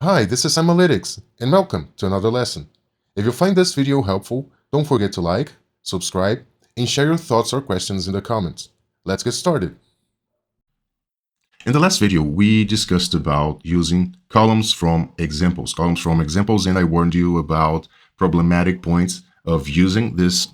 Hi, this is Analytics, and welcome to another lesson. If you find this video helpful, don't forget to like, subscribe, and share your thoughts or questions in the comments. Let's get started. In the last video, we discussed about using columns from examples, and I warned you about problematic points of using this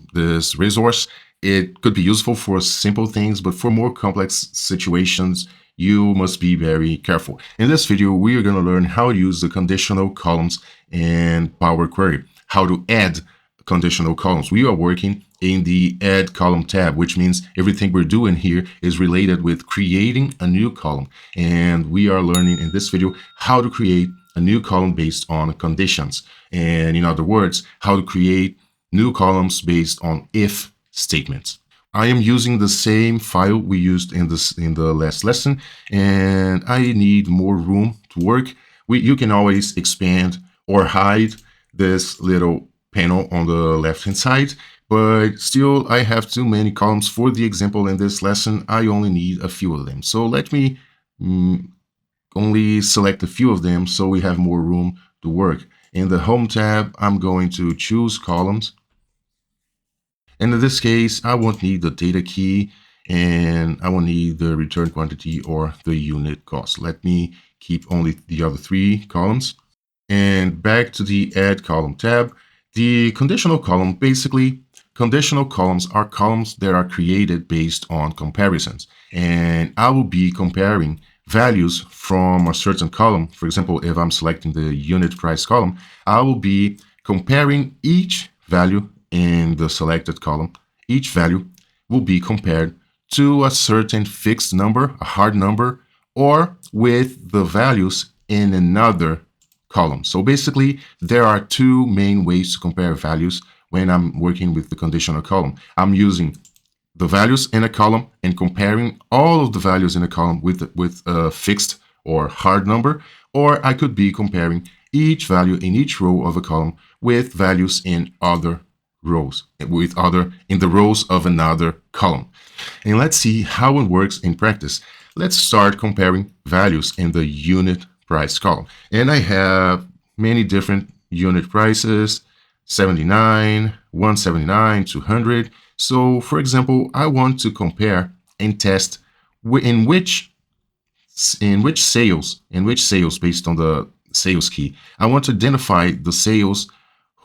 resource. It could be useful for simple things, but for more complex situations, you must be very careful. In this video, we are going to learn how to use the conditional columns in Power Query, how to add conditional columns. We are working in the Add Column tab, which means everything we're doing here is related with creating a new column. And we are learning in this video how to create a new column based on conditions. And in other words, how to create new columns based on if statements. I am using the same file we used in the last lesson, and I need more room to work. You can always expand or hide this little panel on the left-hand side, but still I have too many columns for the example in this lesson. I only need a few of them. So let me only select a few of them so we have more room to work. In the Home tab, I'm going to choose columns. And in this case, I won't need the data key and I won't need the return quantity or the unit cost. Let me keep only the other three columns. And back to the Add Column tab. The conditional column, basically, conditional columns are columns that are created based on comparisons. And I will be comparing values from a certain column. For example, if I'm selecting the unit price column, I will be comparing each value in the selected column. Each value will be compared to a certain fixed number, a hard number, or with the values in another column. So basically, there are two main ways to compare values when I'm working with the conditional column. I'm using the values in a column and comparing all of the values in a column with a fixed or hard number, or I could be comparing each value in each row of a column with values in other rows, in the rows of another column. And let's see how it works in practice. Let's start comparing values in the unit price column. And I have many different unit prices, 79, 179, 200. So for example, I want to compare and test in which sales based on the sales key. I want to identify the sales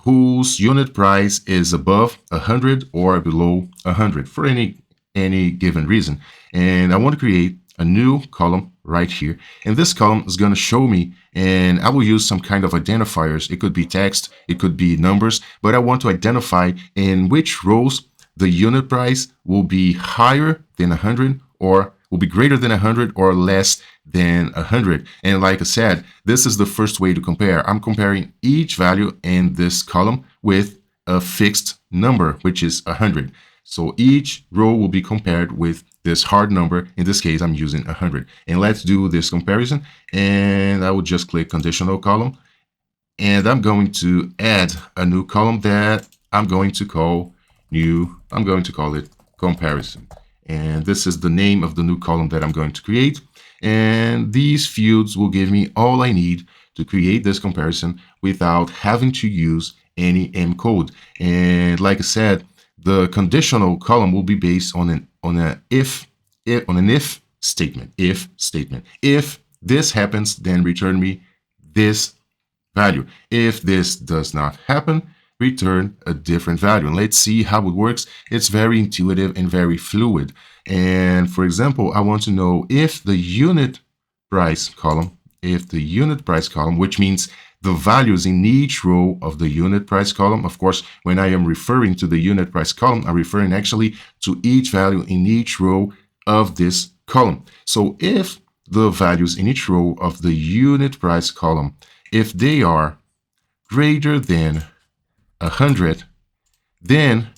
whose unit price is above 100 or below 100 for any given reason. And I want to create a new column right here. And this column is going to show me, and I will use some kind of identifiers. It could be text, it could be numbers, but I want to identify in which rows the unit price will be higher than 100 or will be greater than 100 or less than 100. And like I said, this is the first way to compare. I'm comparing each value in this column with a fixed number, which is 100. So each row will be compared with this hard number. In this case, I'm using 100. And let's do this comparison. And I will just click conditional column. And I'm going to add a new column that I'm going to call it comparison. And this is the name of the new column that I'm going to create. And these fields will give me all I need to create this comparison without having to use any M code. And like I said, the conditional column will be based on an if statement. If this happens, then return me this value. If this does not happen, return a different value. And let's see how it works. It's very intuitive and very fluid. And for example, I want to know if the unit price column, which means the values in each row of the unit price column. Of course, when I am referring to the unit price column, I'm referring actually to each value in each row of this column. So if the values in each row of the unit price column, if they are greater than 100, then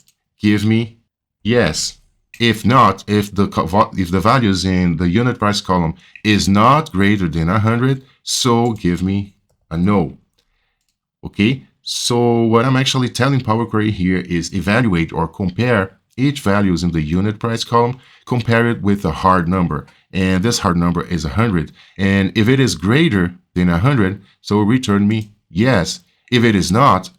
give me yes. If not, if the values in the unit price column is not greater than 100, so give me a no. Okay, so what I'm actually telling Power Query here is evaluate or compare each values in the unit price column, compare it with a hard number. And this hard number is 100. And if it is greater than 100, so return me yes. If it is not,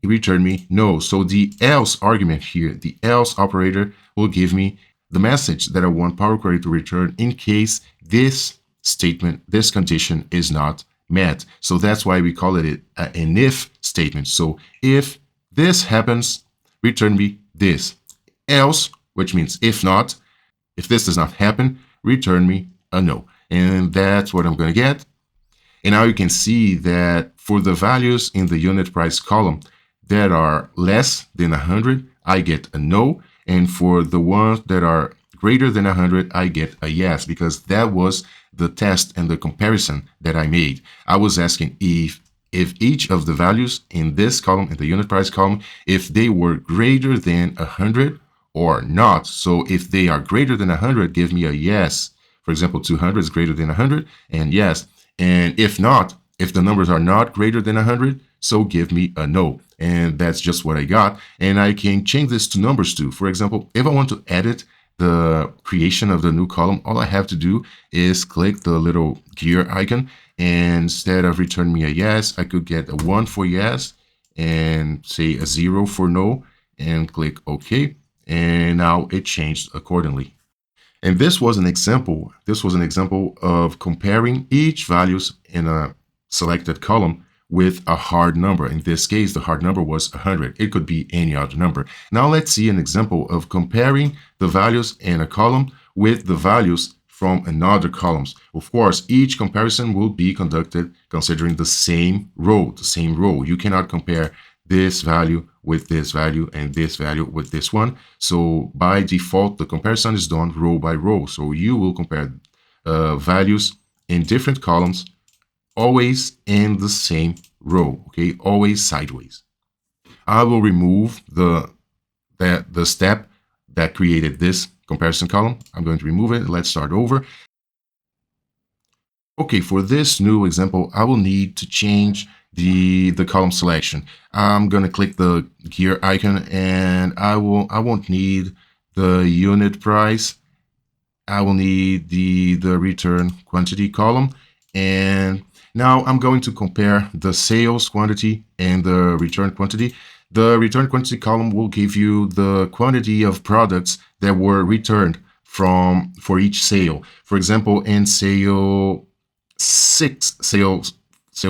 return me no. So the else argument here, the else operator, will give me the message that I want Power Query to return in case this statement, this condition is not met. So that's why we call it an if statement. So if this happens, return me this. Else, which means if not, if this does not happen, return me a no. And that's what I'm going to get. And now you can see that for the values in the unit price column that are less than 100, I get a no. And for the ones that are greater than 100, I get a yes, because that was the test and the comparison that I made. I was asking if each of the values in this column, in the unit price column, if they were greater than 100 or not. So if they are greater than 100, give me a yes. For example, 200 is greater than 100, and yes. And if not, if the numbers are not greater than 100, so give me a no. And that's just what I got. And I can change this to numbers too. For example, if I want to edit the creation of the new column, all I have to do is click the little gear icon. And instead of return me a yes, I could get a 1 for yes and say a 0 for no and click OK. And now it changed accordingly. And this was an example. This was an example of comparing each values in a selected column with a hard number. In this case, the hard number was 100. It could be any other number. Now let's see an example of comparing the values in a column with the values from another columns. Of course, each comparison will be conducted considering the same row, You cannot compare this value with this value and this value with this one. So by default, the comparison is done row by row. So you will compare values in different columns, always in the same row, okay? Always sideways. I will remove the step that created this comparison column. I'm going to remove it. Let's start over. Okay, for this new example, I will need to change the column selection. I'm going to click the gear icon, and I won't need the unit price. I will need the return quantity column. And now I'm going to compare the sales quantity and the return quantity. The return quantity column will give you the quantity of products that were returned for each sale. For example, in sale 6, sale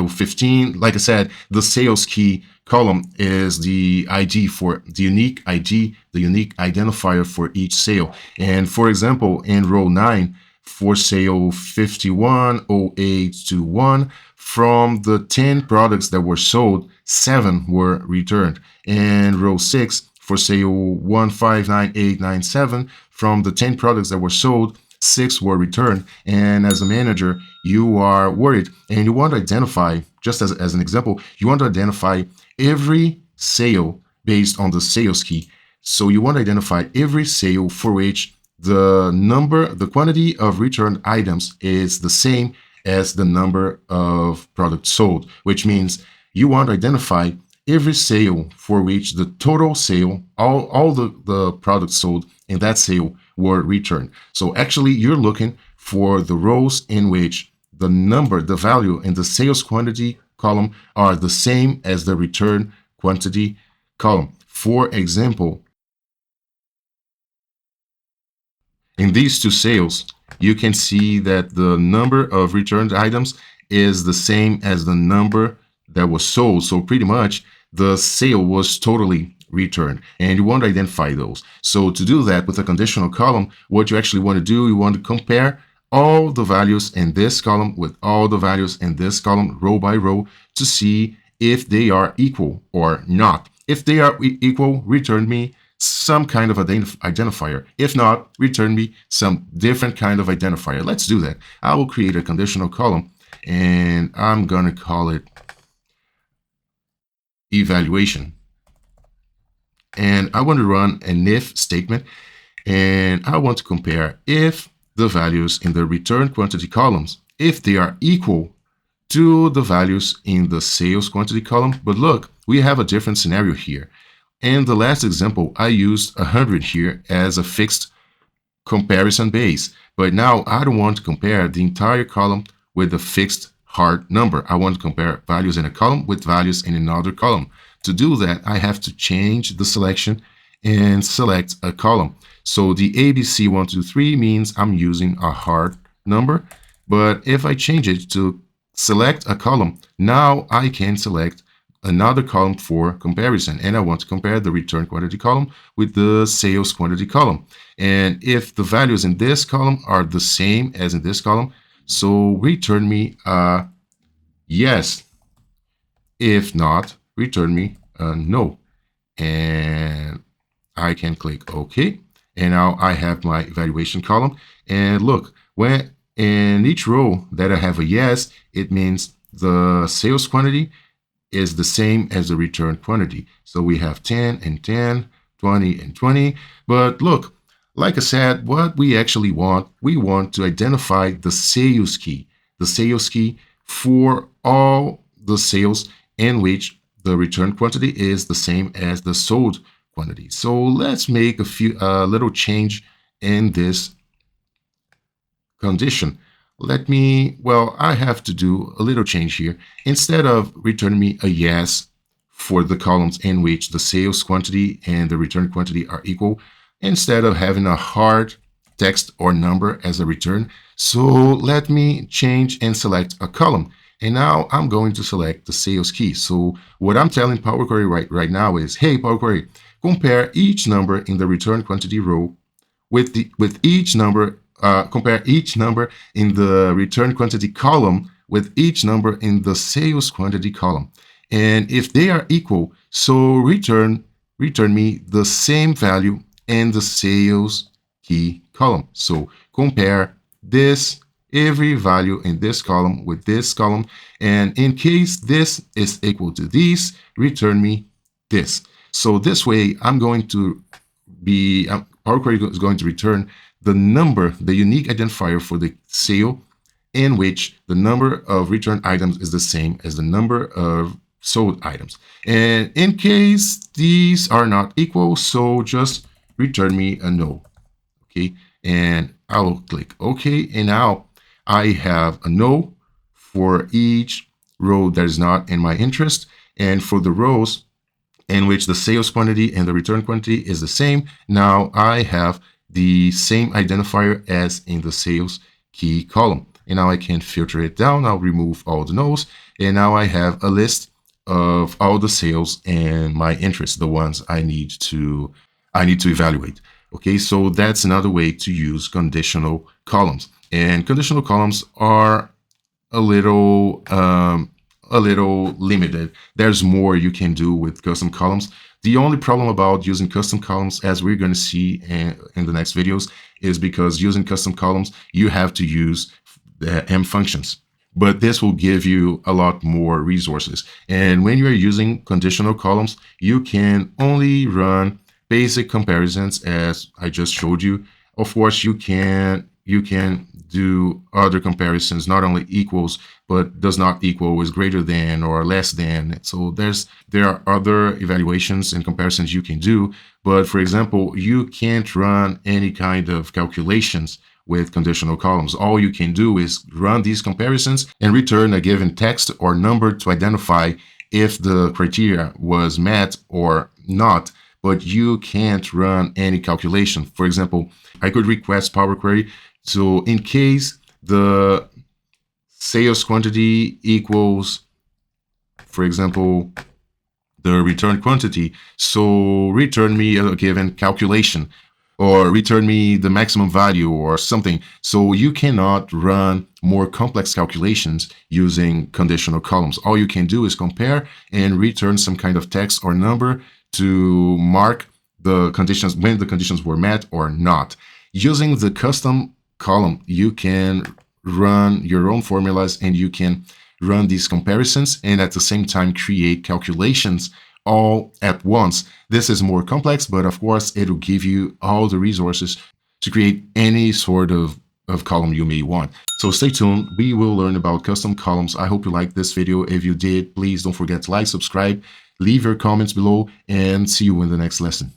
15, like I said, the sales key column is the ID for the unique ID, the unique identifier for each sale. And for example, in row 9, for sale 510821, from the 10 products that were sold, 7 were returned. And row 6, for sale 159897, from the 10 products that were sold, 6 were returned. And as a manager, you are worried and you want to identify, just as an example, you want to identify every sale based on the sales key. So you want to identify every sale for which the quantity of returned items is the same as the number of products sold, which means you want to identify every sale for which the total sale, all the products sold in that sale were returned. So actually you're looking for the rows in which the number, the value in the sales quantity column are the same as the return quantity column. For example, in these two sales, you can see that the number of returned items is the same as the number that was sold. So pretty much the sale was totally returned, and you want to identify those. So to do that with a conditional column, what you actually want to do, you want to compare all the values in this column with all the values in this column, row by row, to see if they are equal or not. If they are equal, return me some kind of identifier. If not, return me some different kind of identifier. Let's do that. I will create a conditional column, and I'm going to call it evaluation. And I want to run an if statement, and I want to compare if the values in the return quantity columns, if they are equal to the values in the sales quantity column. But look, we have a different scenario here. In the last example, I used 100 here as a fixed comparison base. But now I don't want to compare the entire column with a fixed hard number. I want to compare values in a column with values in another column. To do that, I have to change the selection and select a column. So the ABC123 means I'm using a hard number. But if I change it to select a column, now I can select another column for comparison. And I want to compare the return quantity column with the sales quantity column. And if the values in this column are the same as in this column, so return me a yes. If not, return me a no. And I can click OK. And now I have my evaluation column. And look, when in each row that I have a yes, it means the sales quantity is the same as the return quantity. So we have 10 and 10, 20 and 20. But look, like I said, what we actually want, we want to identify the sales key for all the sales in which the return quantity is the same as the sold quantity. So let's make a little change in this condition. I have to do a little change here. Instead of returning me a yes for the columns in which the sales quantity and the return quantity are equal, instead of having a hard text or number as a return, so let me change and select a column. And now I'm going to select the sales key. So what I'm telling Power Query right now is, hey, Power Query, compare each number in the return quantity row with each number. Compare each number in the return quantity column with each number in the sales quantity column. And if they are equal, so return me the same value in the sales key column. So compare every value in this column with this column. And in case this is equal to this, return me this. So this way, Power Query is going to return the number, the unique identifier for the sale in which the number of returned items is the same as the number of sold items. And in case these are not equal, so just return me a no. Okay, and I'll click OK. And now I have a no for each row that is not in my interest. And for the rows in which the sales quantity and the return quantity is the same, now I have the same identifier as in the sales key column. And now I can filter it down. I'll remove all the no's. And now I have a list of all the sales and my interest, the ones I need to evaluate. Okay, so that's another way to use conditional columns. And conditional columns are a little limited. There's more you can do with custom columns. The only problem about using custom columns, as we're going to see in the next videos, is because using custom columns, you have to use the M functions. But this will give you a lot more resources. And when you're using conditional columns, you can only run basic comparisons, as I just showed you. Of course, you can do other comparisons, not only equals, but does not equal, is greater than, or less than. So there are other evaluations and comparisons you can do. But for example, you can't run any kind of calculations with conditional columns. All you can do is run these comparisons and return a given text or number to identify if the criteria was met or not. But you can't run any calculation. For example, I could request Power Query, so in case the sales quantity equals, for example, the return quantity, so return me a given calculation, or return me the maximum value or something. So you cannot run more complex calculations using conditional columns. All you can do is compare and return some kind of text or number to mark the conditions, when the conditions were met or not. Using the custom column, you can run your own formulas and you can run these comparisons and at the same time create calculations all at once. This is more complex, but of course it will give you all the resources to create any sort of column you may want. So stay tuned. We will learn about custom columns. I hope you liked this video. If you did, please don't forget to like, subscribe, leave your comments below, and see you in the next lesson.